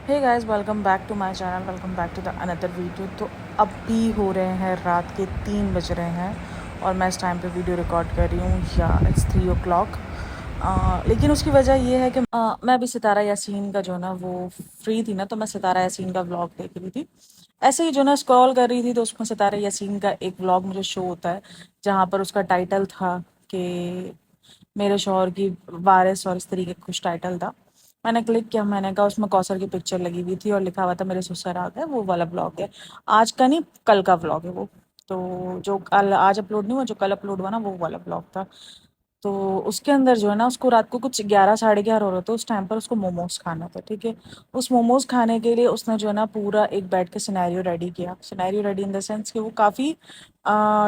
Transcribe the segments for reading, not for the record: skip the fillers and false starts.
Hey guys, welcome back to my channel, welcome back to the another video. तो अभी हो रहे हैं रात के 3 बज रहे हैं और मैं इस टाइम पे वीडियो रिकॉर्ड कर रही हूँ। या इट्स 3 o'clock। लेकिन उसकी वजह ये है कि मैं अभी सितारा यासीन का जो ना वो फ्री थी ना, तो मैं सितारा यासीन का व्लॉग देख रही थी। ऐसे ही जो ना स्क्रॉल कर रही थी तो उसमें सितारा यासीन का एक व्लॉग मुझे शो होता है, जहाँ पर उसका टाइटल था कि मेरे शौहर की वारिस, और इस तरीके का कुछ टाइटल था। मैंने क्लिक किया, मैंने कहा उसमें कौसर की पिक्चर लगी हुई थी और लिखा हुआ था मेरे ससुर आ गए। वो वाला ब्लॉग है, आज का नहीं कल का ब्लॉग है वो। तो जो कल आज अपलोड नहीं हुआ, जो कल अपलोड हुआ ना, वो वाला ब्लॉग था। तो उसके अंदर जो है ना, उसको रात को कुछ 11 साढ़े 11 हो रहे थे उस टाइम पर, उसको मोमोज खाना था, ठीक है। उस मोमोज खाने के लिए उसने जो है ना पूरा एक बैठ के सिनेरियो रेडी किया। Scenario ready in the sense कि वो काफ़ी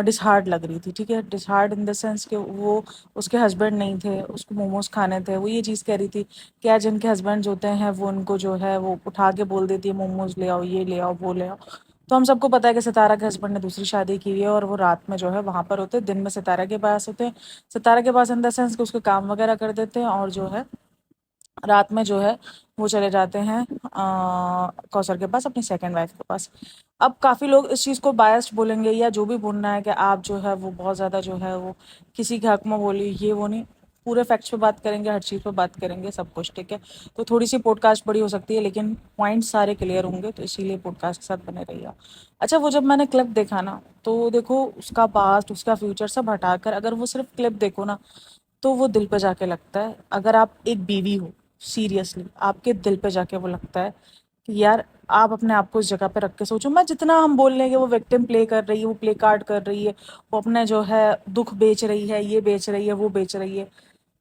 डिसहार्ड लग रही थी, ठीक है। डिसहार्ड इन द सेंस कि वो, उसके हस्बैंड नहीं थे, उसको मोमोज खाने थे। वो ये चीज़ कह रही थी कि यार जिनके हस्बैंड होते हैं वो उनको जो है वो उठा के बोल देती है मोमोज ले आओ, ये ले आओ, वो ले आओ। तो हम सबको पता है कि सितारा के हस्बैंड ने दूसरी शादी की हुई है और वो रात में जो है वहाँ पर होते हैं, दिन में सितारा के पास होते हैं। सितारा के पास इन द सेंस कि उसके काम वगैरह कर देते हैं, और जो है रात में जो है वो चले जाते हैं कौसर के पास, अपनी सेकंड वाइफ के पास। अब काफ़ी लोग इस चीज़ को बायस्ड बोलेंगे या जो भी बोलना है कि आप जो है वो बहुत ज़्यादा जो है वो किसी के हक में बोली, ये वो नहीं। पूरे फैक्ट्स पे बात करेंगे, हर चीज़ पे बात करेंगे, सब कुछ ठीक है। तो थोड़ी सी पॉडकास्ट बड़ी हो सकती है लेकिन पॉइंट सारे क्लियर होंगे, तो इसीलिए पॉडकास्ट के साथ बने रहिए। अच्छा, वो जब मैंने क्लिप देखा ना, तो देखो उसका पास्ट, उसका फ्यूचर सब हटाकर अगर वो सिर्फ क्लिप देखो ना, तो वो दिल पे जाके लगता है। अगर आप एक बीवी हो, सीरियसली आपके दिल पे जाके वो लगता है कि यार आप अपने आप को उस जगह पे रख के सोचो। मैं जितना हम बोल रहे हैं कि वो विक्टिम प्ले कर रही है, वो प्ले कार्ड कर रही है, वो अपने जो है दुख बेच रही है, ये बेच रही है, वो बेच रही है,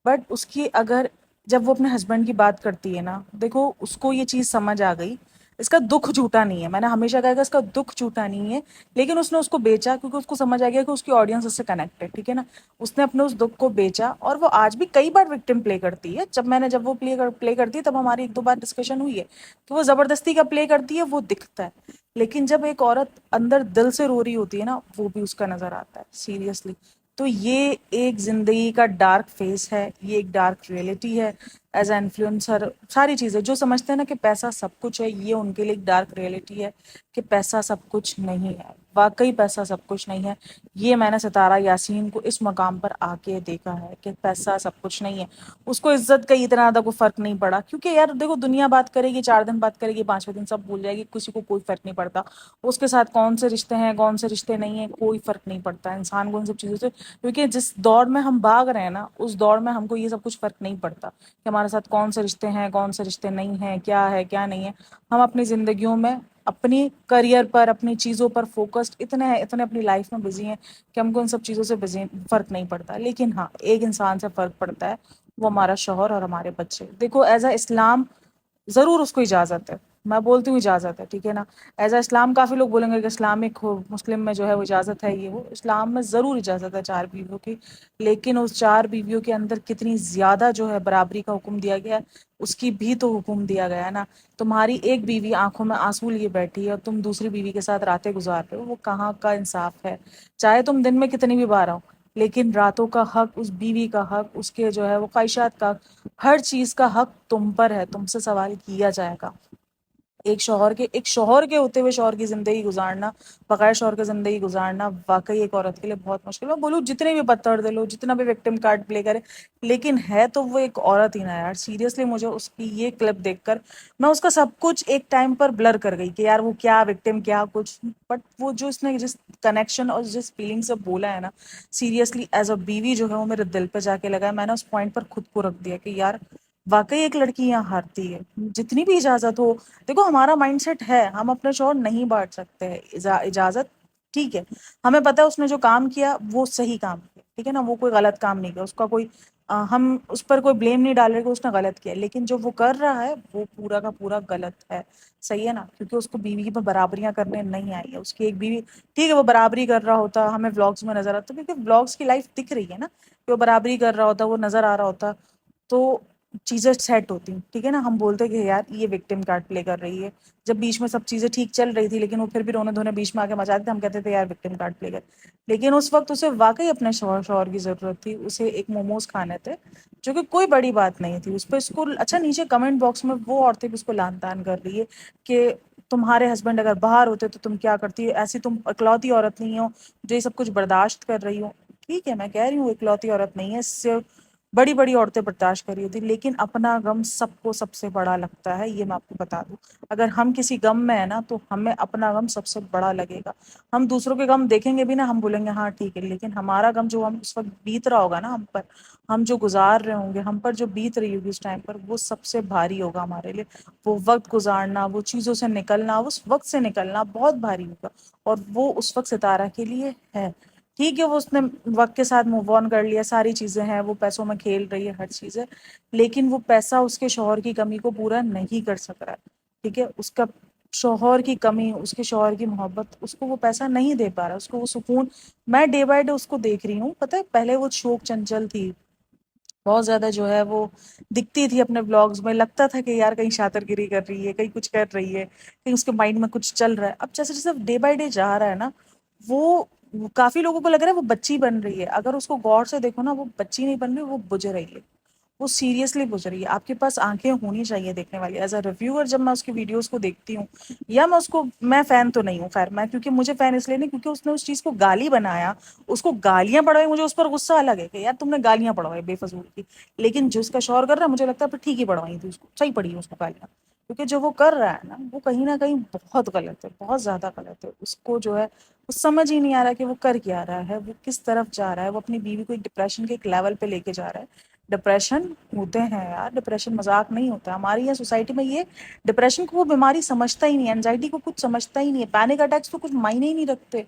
बट उसकी अगर, जब वो अपने हस्बैंड की बात करती है ना, देखो उसको ये चीज़ समझ आ गई। इसका दुख झूठा नहीं है, मैंने हमेशा कहा कि इसका दुख झूठा नहीं है, लेकिन उसने उसको बेचा क्योंकि उसको समझ आ गया कि उसकी ऑडियंस उससे कनेक्ट है, ठीक है ना। उसने अपने उस दुख को बेचा, और वो आज भी कई बार विक्टिम प्ले करती है। जब वो प्ले करती है तब हमारी एक दो बार डिस्कशन हुई है कि वो ज़बरदस्ती का प्ले करती है, वो दिखता है। लेकिन जब एक औरत अंदर दिल से रो रही होती है ना, वो भी उसका नज़र आता है, सीरियसली। तो ये एक ज़िंदगी का डार्क फेस है, ये एक डार्क रियलिटी है। एज ए इन्फ्लुएंसर सारी चीज़ें जो समझते हैं ना कि पैसा सब कुछ है, ये उनके लिए एक डार्क रियलिटी है कि पैसा सब कुछ नहीं है। वाकई पैसा सब कुछ नहीं है। ये मैंने सितारा यासीन को इस मकाम पर आके देखा है कि पैसा सब कुछ नहीं है। उसको इज्जत का इतना ज़्यादा कोई फ़र्क नहीं पड़ा, क्योंकि यार देखो दुनिया बात करेगी, 4 दिन बात करेगी, 5वें दिन सब भूल जाएगी, किसी को कोई फ़र्क नहीं पड़ता। उसके साथ कौन से रिश्ते हैं, कौन से रिश्ते नहीं है, कोई फ़र्क नहीं पड़ता इंसान को उन सब चीज़ों से। क्योंकि जिस दौर में हम भाग रहे हैं ना, उस दौर में हमको ये सब कुछ फ़र्क नहीं पड़ता कि हमारे साथ कौन से रिश्ते हैं, कौन से रिश्ते नहीं हैं, क्या है क्या नहीं है। हम अपनी ज़िंदगियों में अपनी करियर पर, अपनी चीज़ों पर फोकस्ड इतने हैं, इतने अपनी लाइफ में बिजी हैं कि हमको इन सब चीज़ों से बिजी फ़र्क नहीं पड़ता। लेकिन हाँ, एक इंसान से फ़र्क पड़ता है, वो हमारा शौहर और हमारे बच्चे। देखो एज अ इस्लाम ज़रूर उसको इजाज़त है, मैं बोलती हूँ इजाज़त है, ठीक है ना। एज अ इस्लाम काफ़ी लोग बोलेंगे कि इस्लामिक हो, मुस्लिम में जो है वो इजाज़त है, ये वो, इस्लाम में ज़रूर इजाज़त है 4 बीवियों की। लेकिन उस 4 बीवियों के अंदर कितनी ज़्यादा जो है बराबरी का हुक्म दिया गया है, उसकी भी तो हुक्म दिया गया है ना। तुम्हारी एक बीवी आंखों में आंसू लिए बैठी है और तुम दूसरी बीवी के साथ रातें गुजार रहे हो, वो कहाँ का इंसाफ है। चाहे तुम दिन में कितनी भी बार आओ, लेकिन रातों का हक, उस बीवी का हक, उसके जो है वो ख्वाहिशात का, हर चीज़ का हक तुम पर है, तुमसे सवाल किया जाएगा। एक शौहर के होते हुए शौहर की ज़िंदगी गुजारना, बगैर शौहर की ज़िंदगी गुजारना वाकई एक औरत के लिए बहुत मुश्किल है। मैं बोलूँ जितने भी पत्थर दे लो, जितना भी विक्टिम कार्ड प्ले करे, लेकिन है तो वो एक औरत ही ना यार। सीरियसली मुझे उसकी ये क्लिप देखकर, मैं उसका सब कुछ एक टाइम पर ब्लर कर गई कि यार वो क्या विक्टिम, क्या कुछ। बट वो जो इसने जिस कनेक्शन और जिस फीलिंग से बोला है ना, सीरियसली एज अ बीवी जो है वो मेरे दिल पे जाके लगा है। मैंने उस पॉइंट पर खुद को रख दिया कि यार वाकई एक लड़की यहाँ हारती है, जितनी भी इजाज़त हो। देखो हमारा माइंडसेट है, हम अपने शौहर नहीं बांट सकते हैं, इजाज़त, ठीक है। हमें पता है उसने जो काम किया वो सही काम किया, ठीक है ना, वो कोई गलत काम नहीं किया, उसका कोई हम उस पर कोई ब्लेम नहीं डाल रहे कि उसने गलत किया। लेकिन जो वो कर रहा है वो पूरा का पूरा गलत है, सही है ना, क्योंकि उसको बीवी पर बराबरियां करने नहीं आई है। उसकी एक बीवी, ठीक है, वो बराबरी कर रहा होता, हमें व्लॉग्स में नजर आता, क्योंकि व्लॉग्स की लाइफ दिख रही है ना, कि वो बराबरी कर रहा होता, वो नजर आ रहा होता, तो چیزیں سیٹ ہوتی ہیں، ٹھیک ہے نا. ہم بولتے کہ یار یہ وکٹم کارڈ پلے کر رہی ہے. جب بیچ میں سب چیزیں ٹھیک چل رہی تھی لیکن وہ پھر بھی رونے دھونے بیچ میں آ کے مچا دیتے، ہم کہتے تھے یار وکٹم کارڈ پلے کر. لیکن اس وقت اسے واقعی اپنے شوہر کی ضرورت تھی. اسے ایک موموز کھانے تھے جو کہ کوئی بڑی بات نہیں تھی. اس پہ اس کو اچھا نیچے کمنٹ باکس میں وہ عورتیں بھی اس کو لان تان کر رہی ہے کہ تمہارے ہسبینڈ اگر باہر ہوتے تو تم کیا کرتی، ایسی تم اکلوتی عورت نہیں ہو جو یہ سب کچھ برداشت کر رہی ہو. ٹھیک ہے، میں کہہ رہی ہوں اکلوتی عورت نہیں ہے، اس سے بڑی بڑی عورتیں برداشت کر رہی ہوتی، لیکن اپنا غم سب کو سب سے بڑا لگتا ہے. یہ میں آپ کو بتا دوں، اگر ہم کسی غم میں ہیں نا تو ہمیں اپنا غم سب سے بڑا لگے گا. ہم دوسروں کے غم دیکھیں گے بھی نا، ہم بولیں گے ہاں ٹھیک ہے، لیکن ہمارا غم جو ہم اس وقت بیت رہا ہوگا نا ہم پر، ہم جو گزار رہے ہوں گے، ہم پر جو بیت رہی ہوگی اس ٹائم پر، وہ سب سے بھاری ہوگا ہمارے لیے. وہ وقت گزارنا، وہ چیزوں سے نکلنا، اس وقت سے نکلنا بہت بھاری ہوگا. اور وہ اس وقت ستارہ کے لیے ہے. ٹھیک ہے وہ اس نے وقت کے ساتھ موو آن کر لیا، ساری چیزیں ہیں، وہ پیسوں میں کھیل رہی ہے، ہر چیز ہے، لیکن وہ پیسہ اس کے شوہر کی کمی کو پورا نہیں کر سک رہا ہے. ٹھیک ہے، اس کا شوہر کی کمی، اس کے شوہر کی محبت اس کو وہ پیسہ نہیں دے پا رہا، اس کو وہ سکون. میں ڈے بائی ڈے اس کو دیکھ رہی ہوں. پتہ ہے پہلے وہ شوق چنچل تھی بہت زیادہ، جو ہے وہ دکھتی تھی اپنے بلاگز میں، لگتا تھا کہ یار کہیں شاتر گیری کر رہی ہے، کہیں کچھ کر رہی ہے، کہیں اس کے مائنڈ میں کچھ چل رہا ہے. اب جیسے جیسے ڈے بائی ڈے جا رہا ہے نا، وہ کافی لوگوں کو لگ رہا ہے وہ بچی بن رہی ہے. اگر اس کو غور سے دیکھو نا، وہ بچی نہیں بن رہی، وہ بجھ رہی ہے، وہ سیریسلی بجھ رہی ہے. آپ کے پاس آنکھیں ہونی چاہیے دیکھنے والی. ایز اے ریویور جب میں اس کی ویڈیوز کو دیکھتی ہوں، یا میں اس کو، میں فین تو نہیں ہوں خیر، میں کیونکہ مجھے فین اس لیے نہیں کیونکہ اس نے اس چیز کو گالی بنایا، اس کو گالیاں پڑھوائی. مجھے اس پر غصہ الگ ہے کہ یار تم نے گالیاں پڑھوائی بے فضول کی، لیکن جو اس کا شوہر کر رہا ہے مجھے لگتا ہے پھر ٹھیک ہی پڑھوائی تھی اس کو، صحیح پڑھی ہے اس کو گالیاں. کیونکہ جو وہ کر رہا ہے نا وہ کہیں نہ کہیں بہت غلط ہے، بہت زیادہ غلط ہے. اس کو جو ہے وہ سمجھ ہی نہیں آ رہا کہ وہ کر کیا رہا ہے، وہ کس طرف جا رہا ہے. وہ اپنی بیوی کو ایک ڈپریشن کے ایک لیول پہ لے کے جا رہا ہے. ڈپریشن ہوتے ہیں یار، ڈپریشن مذاق نہیں ہوتا. ہماری یہاں سوسائٹی میں یہ ڈپریشن کو وہ بیماری سمجھتا ہی نہیں، اینزائٹی کو کچھ سمجھتا ہی نہیں ہے، پینک اٹیکس تو کچھ معنی ہی نہیں رکھتے.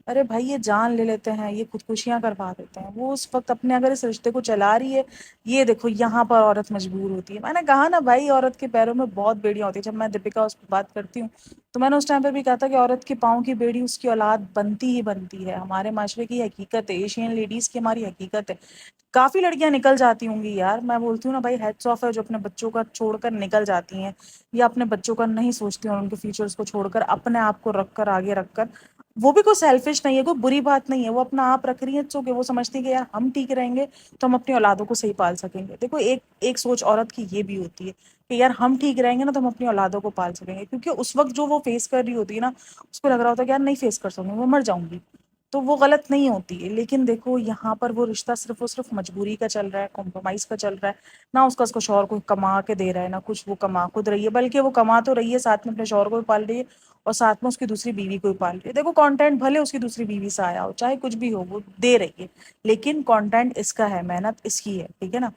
ارے بھائی یہ جان لے لیتے ہیں، یہ خودکشیاں کروا دیتے ہیں. وہ اس وقت اپنے اگر اس رشتے کو چلا رہی ہے، یہ دیکھو یہاں پر عورت مجبور ہوتی ہے. میں نے کہا نا بھائی، عورت کے پیروں میں بہت بیڑیاں ہوتی ہیں. جب میں دیپیکا اس پہ بات کرتی ہوں تو میں نے اس ٹائم پہ بھی کہا تھا کہ عورت کے پاؤں کی بیڑی اس کی اولاد بنتی ہی بنتی ہے. ہمارے معاشرے کی حقیقت ہے، ایشین لیڈیز کی ہماری حقیقت ہے. کافی لڑکیاں نکل جاتی ہوں گی یار، میں بولتی ہوں نا بھائی ہیڈس آف ہے جو اپنے بچوں کا چھوڑ کر نکل جاتی ہیں، یا اپنے بچوں کا نہیں سوچتی ہیں اور ان کے فیوچرز کو چھوڑ کر اپنے آپ کو رکھ کر آگے رکھ کر. وہ بھی کوئی سیلفش نہیں ہے، کوئی بری بات نہیں ہے، وہ اپنا آپ رکھ رہی ہے تو کہ وہ سمجھتی ہے کہ یار ہم ٹھیک رہیں گے تو ہم اپنی اولادوں کو صحیح پال سکیں گے. دیکھو ایک سوچ عورت کی یہ بھی ہوتی ہے کہ یار ہم ٹھیک رہیں گے نا تو ہم اپنی اولادوں کو پال سکیں گے. کیونکہ اس وقت جو وہ فیس کر رہی ہوتی ہے نا، اس کو لگ رہا ہوتا ہے کہ یار نہیں فیس کر سکوں گی، میں مر جاؤں گی. تو وہ غلط نہیں ہوتی ہے. لیکن دیکھو یہاں پر وہ رشتہ صرف اور صرف مجبوری کا چل رہا ہے، کمپرومائز کا چل رہا ہے. نہ اس کو شوہر کو کما کے دے رہا ہے، نہ کچھ وہ کما خود رہی ہے، بلکہ وہ کما تو رہی ہے، ساتھ میں اپنے شوہر کو بھی پال رہی ہے اور ساتھ میں اس کی دوسری بیوی کو بھی پال رہی ہے. دیکھو کانٹینٹ بھلے اس کی دوسری بیوی سے آیا ہو، چاہے کچھ بھی ہو، وہ دے رہی ہے، لیکن کانٹینٹ اس کا ہے، محنت اس کی ہے. ٹھیک ہے نا،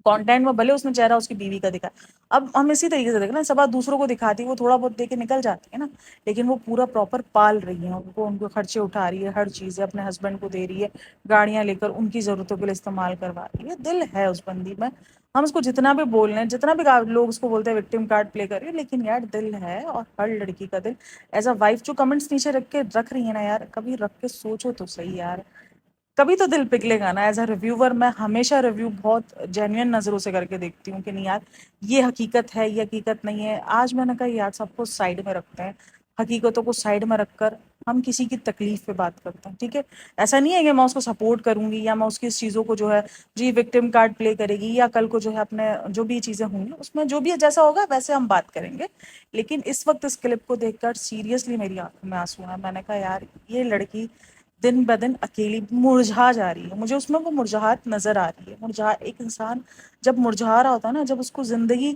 کانٹینٹ میں بھلے اس نے چہرہ اس کی بیوی کا دکھا. اب ہم اسی طریقے سے دیکھنا، سب دوسروں کو دکھاتی ہے، وہ تھوڑا بہت دے کے نکل جاتی ہے نا، لیکن وہ پورا پراپر پال رہی ہیں ان کو خرچے اٹھا رہی ہے، ہر چیز ہے، اپنے ہسبینڈ کو دے رہی ہے، گاڑیاں لے کر ان کی ضرورتوں کے لیے استعمال کروا رہی ہے. دل ہے اس بندی میں. ہم اس کو جتنا بھی بول رہے ہیں، جتنا بھی لوگ اس کو بولتے ہیں وکٹم کارڈ پلے کر رہی ہے، لیکن یار دل ہے. اور ہر لڑکی کا دل ایز اے وائف جو کمنٹس نیچے رکھ رہی ہے نا یار، کبھی رکھ کے سوچو تو صحیح یار، کبھی تو دل پگھلے گا نا. ایز اے ریویور میں ہمیشہ ریویو بہت جینوئن نظروں سے کر کے دیکھتی ہوں کہ نہیں یار یہ حقیقت ہے، یہ حقیقت نہیں ہے. آج میں نے کہا یار سب کو سائڈ میں رکھتے ہیں، حقیقتوں کو سائڈ میں رکھ کر ہم کسی کی تکلیف پہ بات کرتے ہیں. ٹھیک ہے، ایسا نہیں ہے کہ میں اس کو سپورٹ کروں گی یا میں اس کی اس چیزوں کو جو ہے جی وکٹم کارڈ پلے کرے گی، یا کل کو جو ہے اپنے جو بھی چیزیں ہوں گی اس میں جو بھی جیسا ہوگا ویسے ہم بات کریں گے. لیکن اس وقت اس کلپ کو دیکھ کر سیریسلی میری آنکھوں میں آنسو ہیں. میں نے کہا یار یہ لڑکی دن بدن اکیلی مرجھا جا رہی ہے. مجھے اس میں وہ مرجھات نظر آ رہی ہے. ایک انسان جب مرجھا رہا ہوتا ہے نا، جب اس کو زندگی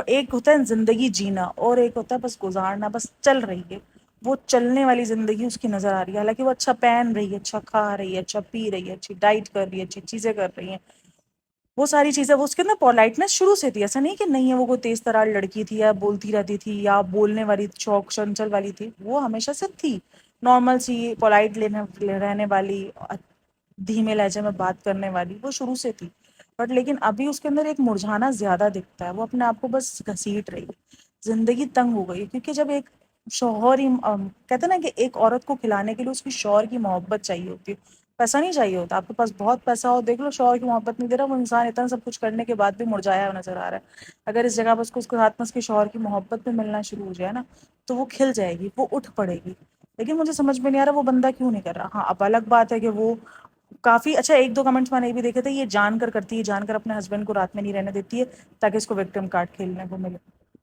ایک ہوتا ہے زندگی جینا اور ایک ہوتا ہے بس گزارنا، بس چل رہی ہے، وہ چلنے والی زندگی اس کی نظر آ رہی ہے. حالانکہ وہ اچھا پہن رہی ہے، اچھا کھا رہی ہے، اچھا پی رہی ہے، اچھی ڈائٹ کر رہی ہے، اچھی چیزیں کر رہی ہیں، وہ ساری چیزیں. وہ اس کے اندر پولائٹنس شروع سے تھی، ایسا نہیں کہ نہیں ہے وہ کوئی تیز ترار لڑکی تھی یا بولتی رہتی تھی یا بولنے والی چوک چنچل والی تھی. وہ ہمیشہ سے تھی نارمل سی، پولائٹ رہنے والی، دھیمے لہجے میں بات کرنے والی، وہ شروع سے تھی. بٹ لیکن ابھی اس کے اندر ایک مرجھانا زیادہ دکھتا ہے. وہ اپنے آپ کو بس گھسیٹ رہی ہے، زندگی تنگ ہو گئی. کیونکہ جب ایک شوہر ہی کہتے ہیں نا کہ ایک عورت کو کھلانے کے لیے اس کی شوہر کی محبت چاہیے ہوتی ہے، पैसा नहीं चाहिए होता, आपके पास बहुत पैसा हो, देख लो शौहर की मोहब्बत नहीं दे रहा, वो इंसान इतना सब कुछ करने के बाद भी मुरझाया हुआ नजर आ रहा है। अगर इस जगह पर उसको उसके हाथ में उसके शौहर की मोहब्बत भी मिलना शुरू हो जाए ना, तो वो खिल जाएगी, वो उठ पड़ेगी। लेकिन मुझे समझ में नहीं आ रहा वो बंदा क्यों नहीं कर रहा। हाँ, अब अलग बात है कि वो काफ़ी अच्छा, एक दो कमेंट्स मैंने ये भी देखे थे, ये जानकर करती है, जानकर अपने हस्बैंड को रात में नहीं रहने देती है ताकि इसको विक्टिम कार्ड खेलने को मिले।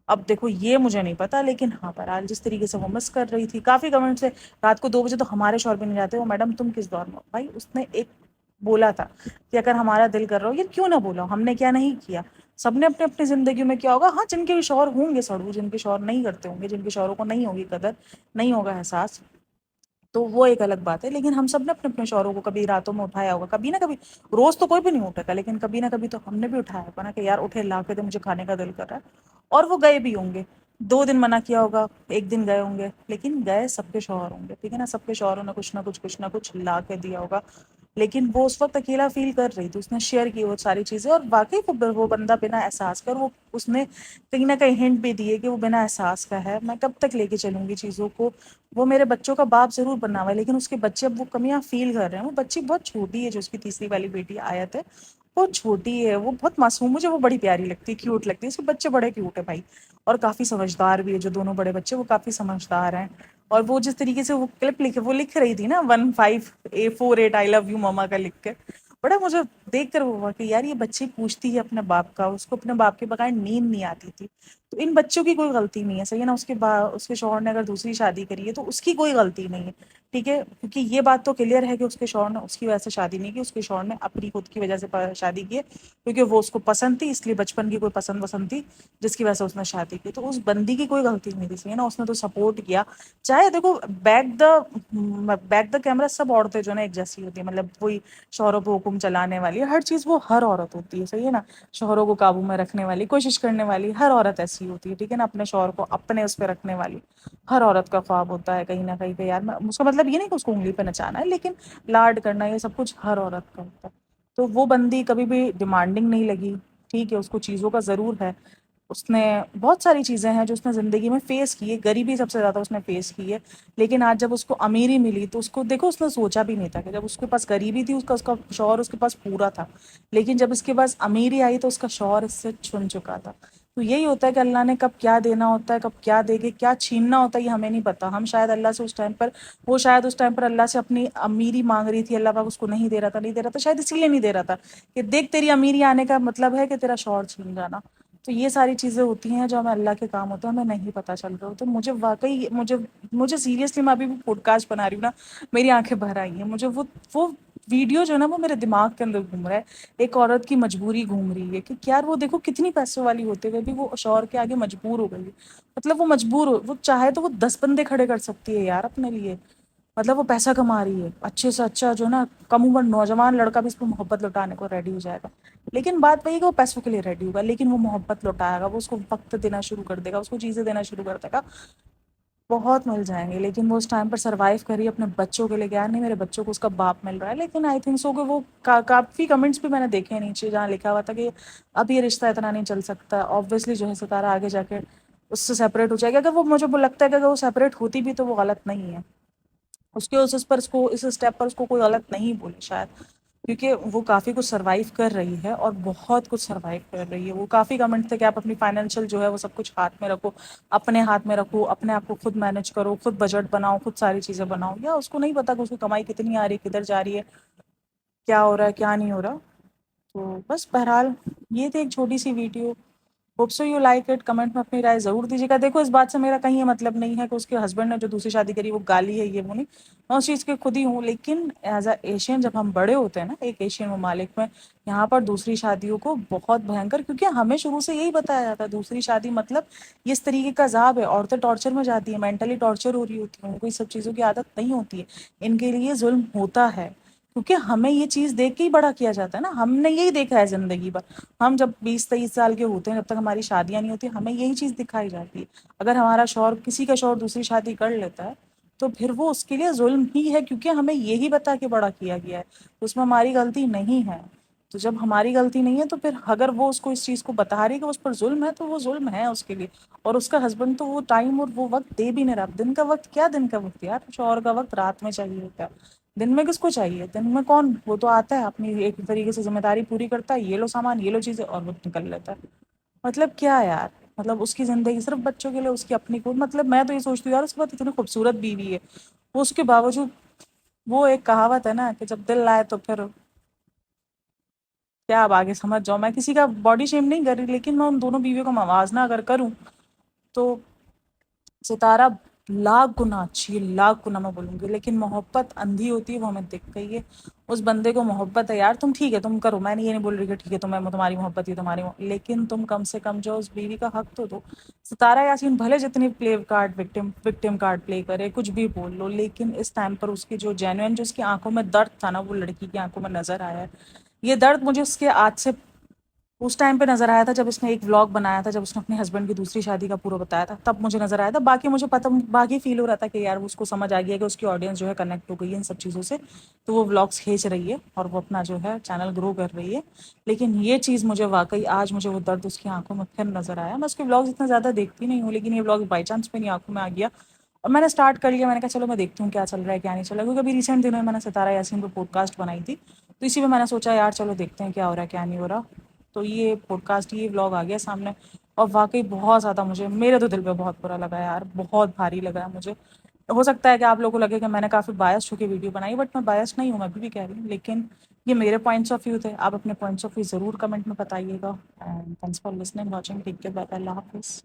अब देखो ये मुझे नहीं पता, लेकिन हाँ, बहरहाल जिस तरीके से वो मिस कर रही थी, काफ़ी कमेंट्स है, रात को 2 बजे तो हमारे शौहर भी नहीं जाते। वो मैडम तुम किस दौर में हो? भाई उसने एक बोला था कि अगर हमारा दिल कर रहा हो, ये क्यों ना बोला, हमने क्या नहीं किया। सबने अपने अपनी ज़िंदगी में क्या होगा, हाँ जिनके भी शौहर होंगे सड़ू, जिनके शौहर नहीं करते होंगे, जिनके शौहरों को नहीं होगी कदर, नहीं होगा एहसास, तो वो एक अलग बात है। लेकिन हम सब ने अपने अपने शौहरों को कभी रातों में उठाया होगा, कभी ना कभी। रोज तो कोई भी नहीं उठेगा, लेकिन कभी ना कभी तो हमने भी उठाया होगा ना कि यार उठे, ला के दे, मुझे खाने का दिल कर रहा है। और वो गए भी होंगे, 2 दिन मना किया होगा, एक दिन गए होंगे, लेकिन गए सबके शौहर होंगे, ठीक है ना। सबके शौहरों ने कुछ ना कुछ ला के दिया होगा। लेकिन वो उस वक्त अकेला फील कर रही थी, उसने शेयर की वो सारी चीज़ें, और वाकई वो बंदा बिना एहसास कर, वो उसने कहीं ना कहीं हिंट भी दिए कि वो बिना एहसास का है। मैं कब तक लेके चलूंगी चीज़ों को, वो मेरे बच्चों का बाप ज़रूर बनना हुआ है, लेकिन उसके बच्चे अब वो कमियां फील कर रहे हैं। वो बच्ची बहुत छोटी है, जो उसकी तीसरी वाली बेटी आयत है, बहुत छोटी है, वो बहुत मासूम, मुझे वो बड़ी प्यारी लगती है, क्यूट लगती है, उसके बच्चे बड़े क्यूट है भाई। और काफ़ी समझदार भी है, जो दोनों बड़े बच्चे वो काफ़ी समझदार हैं। और वो जिस तरीके से वो क्लिप लिखे, वो लिख रही थी ना, 15A48 I love you mama का लिख के, बड़ा मुझे देख कर वो हुआ कि यार ये बच्ची पूछती है अपने बाप का, उसको अपने बाप के बगैर नींद नहीं आती थी। तो इन बच्चों की कोई गलती नहीं है, सही है ना। उसके शौहर ने अगर दूसरी शादी करी है तो उसकी कोई गलती नहीं है, ठीक है। क्योंकि ये बात तो क्लियर है कि उसके शौहर ने उसकी वजह से शादी नहीं की, उसके शौहर ने अपनी खुद की वजह से शादी की है, क्योंकि वो उसको पसंद थी, इसलिए बचपन की कोई पसंद वसंद थी जिसकी वजह से उसने शादी की। तो उस बंदी की कोई गलती नहीं थी, सही है ना, उसने तो सपोर्ट किया। चाहे देखो, बैक द कैमरा सब औरतें जो है ना एक जैसी होती है, मतलब वही शौहरों पे हुक्म चलाने वाली, हर चीज़ वो हर औरत होती है, सही है ना। शौहरों को काबू में रखने वाली, कोशिश करने वाली हर औरत ऐसी होती है, ठीक है ना। अपने शौहर को अपने उस पर रखने वाली हर औरत का ख्वाब होता है कहीं ना कहीं पे, यार मैं उसका मतलब ये नहीं कि उसको उंगली पे नचाना है, लेकिन लाड करना, ये सब कुछ हर औरत का होता है। तो वो बंदी कभी भी डिमांडिंग नहीं लगी, ठीक है, उसको चीज़ों का ज़रूर है। उसने बहुत सारी चीज़ें हैं जो उसने ज़िंदगी में फ़ेस की है, गरीबी सबसे ज़्यादा उसने फ़ेस की है। लेकिन आज जब उसको अमीरी मिली तो उसको देखो, उसने सोचा भी नहीं था कि जब उसके पास गरीबी थी, उसका उसका शौहर उसके पास पूरा था, लेकिन जब इसके पास अमीरी आई तो उसका शौहर इससे छुन चुका था। तो यही होता है कि अल्लाह ने कब क्या देना होता है, कब क्या देके क्या छीनना होता है, ये हमें नहीं पता। हम शायद अल्लाह से उस टाइम पर, वो शायद उस टाइम पर अल्लाह से अपनी अमीरी मांग रही थी, अल्लाह पाक उसको नहीं दे रहा था, नहीं दे रहा था, शायद इसीलिए नहीं दे रहा था कि देख तेरी अमीरी आने का मतलब है कि तेरा शौहर छीन जाना। तो ये सारी चीज़ें होती हैं जो हमें अल्लाह के काम होते हैं, हमें नहीं पता चल रहा हो। तो मुझे वाकई मुझे सीरियसली, मैं अभी भी पॉडकास्ट बना रही हूँ ना, मेरी आंखें भर आई हैं। मुझे वो वीडियो जो है ना, वो मेरे दिमाग के अंदर घूम रहा है। एक औरत की मजबूरी घूम रही है कि यार वो देखो कितनी पैसों वाली होते हुए भी वो शौहर के आगे मजबूर हो गई है। मतलब वो मजबूर हो, वो चाहे तो वो 10 बंदे खड़े कर सकती है यार अपने लिए। मतलब वो पैसा कमा रही है, अच्छे से अच्छा जो ना कम उम्र नौजवान लड़का भी इस पर मोहब्बत लुटाने को रेडी हो जाएगा। लेकिन बात वही है कि वो पैसों के लिए रेडी होगा, लेकिन वो मोहब्बत लुटाएगा, वो उसको वक्त देना शुरू कर देगा, उसको चीज़ें देना शुरू कर देगा। बहुत मिल जाएंगे, लेकिन वो उस टाइम पर सर्वाइव करी अपने बच्चों के लिए, यार नहीं मेरे बच्चों को उसका बाप मिल रहा है। लेकिन आई थिंक सो कि वो काफ़ी कमेंट्स भी मैंने देखे नीचे जहाँ लिखा हुआ था कि अब ये रिश्ता इतना नहीं चल सकता, ऑब्वियसली जो है सितारा आगे जाके उससे सेपरेट हो जाएगा। अगर वो, मुझे वो लगता है कि अगर वो सेपरेट होती भी तो वो गलत नहीं है, उसके उस पर उसको इस स्टेप पर उसको कोई गलत नहीं बोले शायद, क्योंकि वो काफ़ी कुछ सरवाइव कर रही है और बहुत कुछ सरवाइव कर रही है। वो काफ़ी कमेंट थे कि आप अपनी फाइनेंशियल जो है वो सब कुछ हाथ में रखो, अपने हाथ में रखो, अपने आप को खुद मैनेज करो, खुद बजट बनाओ, खुद सारी चीज़ें बनाओ। या उसको नहीं पता कि उसकी कमाई कितनी आ रही है, किधर जा रही है, क्या हो रहा है, क्या नहीं हो रहा। तो बस बहरहाल ये थी एक छोटी सी video. Hope so you like it. Comment में अपनी राय ज़रूर दीजिएगा। देखो इस बात से मेरा कहीं ये मतलब नहीं है कि उसके हस्बैंड ने जो दूसरी शादी करी वो गाली है, ये वो नहीं, मैं उस चीज़ के खुद ही हूँ। लेकिन एज अ एशियन जब हम बड़े होते हैं ना, एक एशियन ममालिक में, यहाँ पर दूसरी शादियों को बहुत भयंकर, क्योंकि हमें शुरू से यही बताया जाता है दूसरी शादी मतलब ये इस तरीके का अजाब है, औरतें टॉर्चर में जाती है, मेंटली टॉर्चर हो रही होती है, उनको ये सब चीज़ों की आदत नहीं होती है, इनके लिए जुल्म होता है। क्योंकि हमें ये चीज़ देख के ही बड़ा किया जाता है ना, हमने यही देखा है ज़िंदगी भर। हम जब 20-23 साल के होते हैं, जब तक हमारी शादियां नहीं होती, हमें यही चीज़ दिखाई जाती है। अगर हमारा शौहर, किसी का शौहर दूसरी शादी कर लेता है तो फिर वो उसके लिए जुल्म ही है, क्योंकि हमें यही बता के बड़ा किया गया है, उसमें हमारी गलती नहीं है। तो जब हमारी गलती नहीं है तो फिर अगर वो उसको इस चीज़ को बता रही है कि उस पर जुल्म है, तो वो जुल्म है उसके लिए। और उसका हस्बैंड तो वो टाइम और वो वक्त दे भी नहीं रहा। दिन का वक्त क्या, दिन का वक्त यार, शौहर का वक्त रात में चाहिए होता है। دن میں کس کو چاہیے؟ دن میں کون، وہ تو آتا ہے اپنی ایک طریقے سے ذمہ داری پوری کرتا ہے، یہ لو سامان، یہ لو چیزیں، اور وہ نکل لیتا ہے۔ مطلب کیا یار، مطلب اس کی زندگی صرف بچوں کے لیے، اس کی اپنی کو، مطلب میں تو یہ سوچتی ہوں یار اس کے بعد اتنی خوبصورت بیوی ہے، وہ اس کے باوجود، وہ ایک کہاوت ہے نا کہ جب دل لائے تو پھر کیا، اب آگے سمجھ جاؤ، میں کسی کا باڈی شیم نہیں کر رہی، لیکن میں ان دونوں بیویوں کا موازنہ اگر کروں تو ستارہ لاکھ گنا اچھی ہے، لاکھ گنا میں بولوں گی، لیکن محبت اندھی ہوتی ہے، وہ ہمیں دکھ گئی ہے۔ اس بندے کو محبت ہے یار، تم ٹھیک ہے تم کرو، میں یہ نہیں بول رہی کہ ٹھیک ہے تمہیں تمہاری محبت ہی تمہاری لیکن تم کم سے کم جو اس بیوی کا حق تو دو۔ ستارہ یاسین بھلے جتنی پلے کارڈ وکٹم کارڈ پلے کرے، کچھ بھی بول لو، لیکن اس ٹائم پر اس کی جو جینوئن، جو اس کی آنکھوں میں درد تھا نا، وہ لڑکی کی آنکھوں میں نظر آیا ہے۔ یہ درد مجھے اس کے آج سے اس ٹائم پہ نظر آیا تھا جب اس نے ایک ولاگ بنایا تھا، جب اس نے اپنے ہسبینڈ کی دوسری شادی کا پورا بتایا تھا، تب مجھے نظر آیا تھا۔ باقی مجھے پتہ، باقی فیل ہو رہا تھا کہ یار اس کو سمجھ آ گیا کہ اس کی آڈینس جو ہے کنیکٹ ہو گئی ہے ان سب چیزوں سے، تو وہ ولاگس کھینچ رہی ہے اور وہ اپنا جو ہے چینل گرو کر رہی ہے۔ لیکن یہ چیز مجھے واقعی آج مجھے وہ درد اس کی آنکھوں میں پھر نظر آیا۔ میں اس کے ولاگس اتنا زیادہ دیکھتی نہیں ہوں، لیکن یہ ولاگ بائی چانس میری آنکھوں میں آ گیا اور میں نے اسٹارٹ کر لیا۔ میں نے کہا چلو میں دیکھتی ہوں کیا چل رہا ہے کیا نہیں چل رہا ہے، کیونکہ ابھی ریسنٹ دنوں میں نے ستارہ یاسین پہ پوڈ کاسٹ بنائی تھی، تو اسی میں نے سوچا یار چلو دیکھتے ہیں کیا ہو رہا ہے کیا نہیں ہو رہا۔ تو یہ پوڈ کاسٹ، یہ ولاگ آ گیا سامنے، اور واقعی بہت زیادہ میرے تو دل پہ بہت برا لگا یار، بہت بھاری لگا ہے مجھے۔ ہو سکتا ہے کہ آپ لوگوں کو لگے کہ میں نے کافی بایس ہو کے ویڈیو بنائی، بٹ میں بایس نہیں ہوں، میں ابھی بھی کہہ رہی ہوں، لیکن یہ میرے پوائنٹس آف ویو تھے۔ آپ اپنے پوائنٹس آف ویو ضرور کمنٹ میں بتائیے گا، and thanks for listening watching, take care, bye bye, اللہ حافظ۔